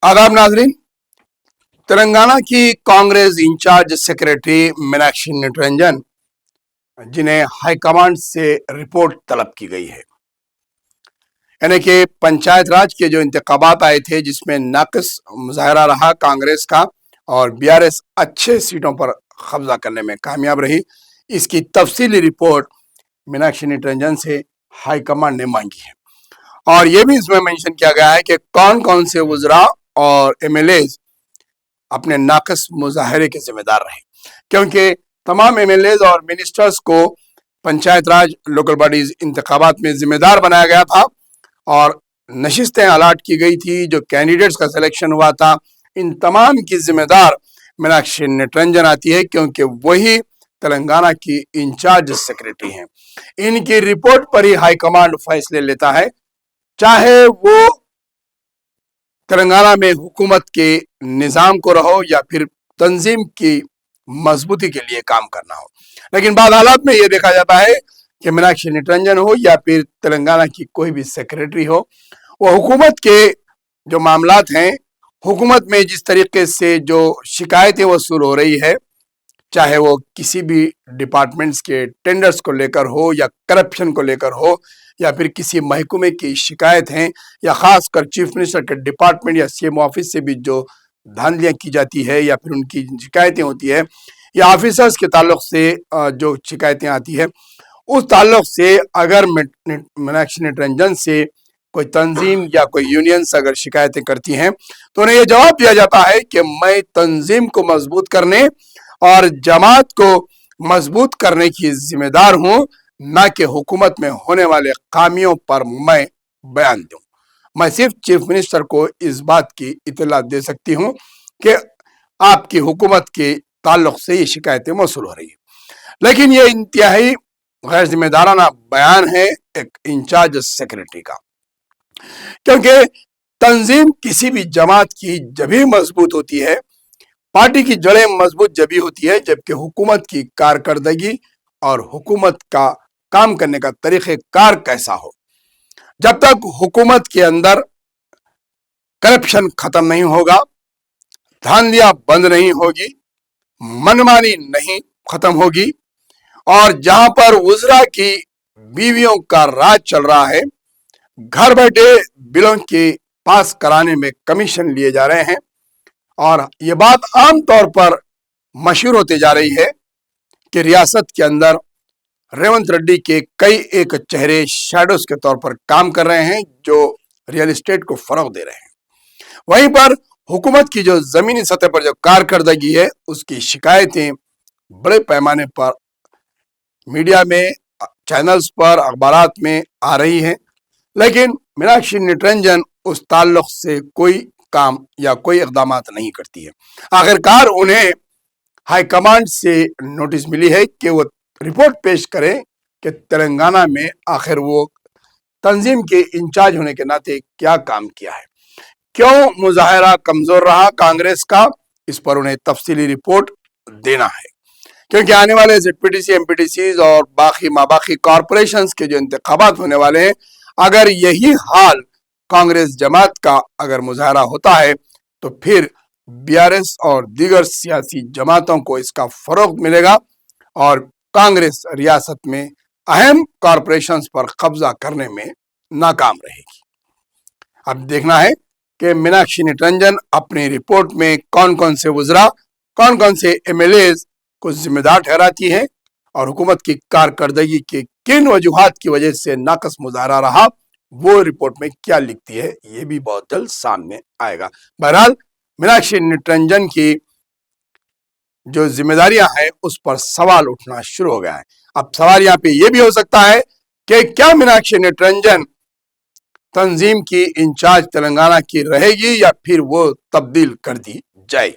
आदाब नाजरीन। तेलंगाना की कांग्रेस इंचार्ज सेक्रेटरी मीनाक्षी निरंजन, जिन्हें हाईकमांड से रिपोर्ट तलब की गई है, यानी कि पंचायत राज के जो इंतखाबात आए थे जिसमें नाक़िस मुजाहरा रहा कांग्रेस का और बीआरएस अच्छे सीटों पर कब्जा करने में कामयाब रही, इसकी तफसीली रिपोर्ट मीनाक्षी निरंजन से हाईकमांड ने मांगी है। और ये भी इसमें मेंशन किया गया है कि कौन कौन से वज़रा और एमएलएज अपने नाक़िस मुजाहरे के जिम्मेदार रहे, क्योंकि तमाम एमएलएज और मिनिस्टर्स को पंचायत राज लोकल बॉडीज इंतखाबात में जिम्मेदार बनाया गया था और नशिस्तें अलाट की गई थी, जो कैंडिडेट्स का सिलेक्शन हुआ था, इन तमाम की जिम्मेदार मीनाक्षी निरंजन आती है, क्योंकि वही तेलंगाना की इंचार्ज सेक्रेटरी हैं। इनकी रिपोर्ट पर ही हाईकमांड फैसले लेता है, चाहे वो तेलंगाना में हुकूमत के निज़ाम को रहो या फिर तंजीम की मजबूती के लिए काम करना हो। लेकिन बाद हालात में यह देखा जाता है कि मीनाक्षी निरंजन हो या फिर तेलंगाना की कोई भी सेक्रेटरी हो, वो हुकूमत के जो मामलात हैं, हुकूमत में जिस तरीके से जो शिकायतें वसूल हो रही है, चाहे वो किसी भी डिपार्टमेंट्स के टेंडर्स को लेकर हो या करप्शन को लेकर हो या फिर किसी महकमे की शिकायत हैं, या खासकर चीफ मिनिस्टर के डिपार्टमेंट या सीएम ऑफिस से भी जो धांधलियां की जाती है या फिर उनकी शिकायतें होती है, या ऑफिसर्स के ताल्लुक से जो शिकायतें आती है, उस ताल्लुक से अगर मीनाक्षी निरंजन से कोई तंजीम या कोई यूनियंस अगर शिकायतें करती हैं तो उन्हें यह जवाब दिया जाता है कि मैं तंजीम को मजबूत करने और जमात को मजबूत करने की जिम्मेदार हूं, ना कि हुकूमत में होने वाले खामियों पर मैं बयान दूं। मैं सिर्फ चीफ मिनिस्टर को इस बात की इत्तला दे सकती हूं कि आपकी हुकूमत के ताल्लुक से ये शिकायतें मौसूल हो रही है। लेकिन ये इंतहाई गैर जिम्मेदाराना बयान है एक इंचार्ज सेक्रेटरी का, क्योंकि तंजीम किसी भी जमात की जभी मजबूत होती है, पार्टी की जड़ें मजबूत जभी होती है जबकि हुकूमत की कारकर्दगी और हुकूमत का काम करने का तरीक़ेकार कैसा हो। जब तक हुकूमत के अंदर करप्शन खत्म नहीं होगा, धांधलियां बंद नहीं होगी, मनमानी नहीं खत्म होगी, और जहां पर वज़रा की बीवियों का राज चल रहा है, घर बैठे बिलों के पास कराने में कमीशन लिए जा रहे हैं, और ये बात आम तौर पर मशहूर होती जा रही है कि रियासत के अंदर रेवंत रेड्डी के कई एक चेहरे शैडोज के तौर पर काम कर रहे हैं जो रियल एस्टेट को फरोग दे रहे हैं। वहीं पर हुकूमत की जो जमीनी सतह पर जो कारकर्दगी है, उसकी शिकायतें बड़े पैमाने पर मीडिया में, चैनल्स पर, अखबारात में आ रही हैं, लेकिन मीनाक्षी निरंजन उस ताल्लुक से कोई काम या कोई इक़दामात नहीं करती है। आखिरकार उन्हें हाईकमांड से नोटिस मिली है कि वो रिपोर्ट पेश करें कि तेलंगाना में आखिर वो तंजीम के इंचार्ज होने के नाते क्या काम किया है, क्यों मुजाहरा कमजोर रहा कांग्रेस का, इस पर उन्हें तफसीली रिपोर्ट देना है। क्योंकि आने वाले जेडपीटीसी, एमपीटीसी और बाकी माबाकी कॉरपोरेशंस के जो इंतखाबात होने वाले हैं, अगर यही हाल कांग्रेस जमात का अगर मुजाहरा होता है तो फिर बीआरएस और दीगर सियासी जमातों को इसका फरोग मिलेगा और कांग्रेस रियासत में अहम कॉरपोरेशंस पर कब्जा करने में नाकाम रहेगी। अब देखना है कि मीनाक्षी निरंजन अपनी रिपोर्ट में कौन कौन से वज़रा, कौन कौन से एमएलएज को जिम्मेदार ठहराती है और हुकूमत की कारकर्दगी के किन वजूहात की वजह से नाक़िस मुजाहरा रहा, वो रिपोर्ट में क्या लिखती है, ये भी बहुत जल्द सामने आएगा। बहरहाल मीनाक्षी निरंजन की जो जिम्मेदारियां हैं उस पर सवाल उठना शुरू हो गया है। अब सवाल यहाँ पे ये भी हो सकता है कि क्या मीनाक्षी निरंजन तंजीम की इंचार्ज तेलंगाना की रहेगी या फिर वो तब्दील कर दी जाएगी।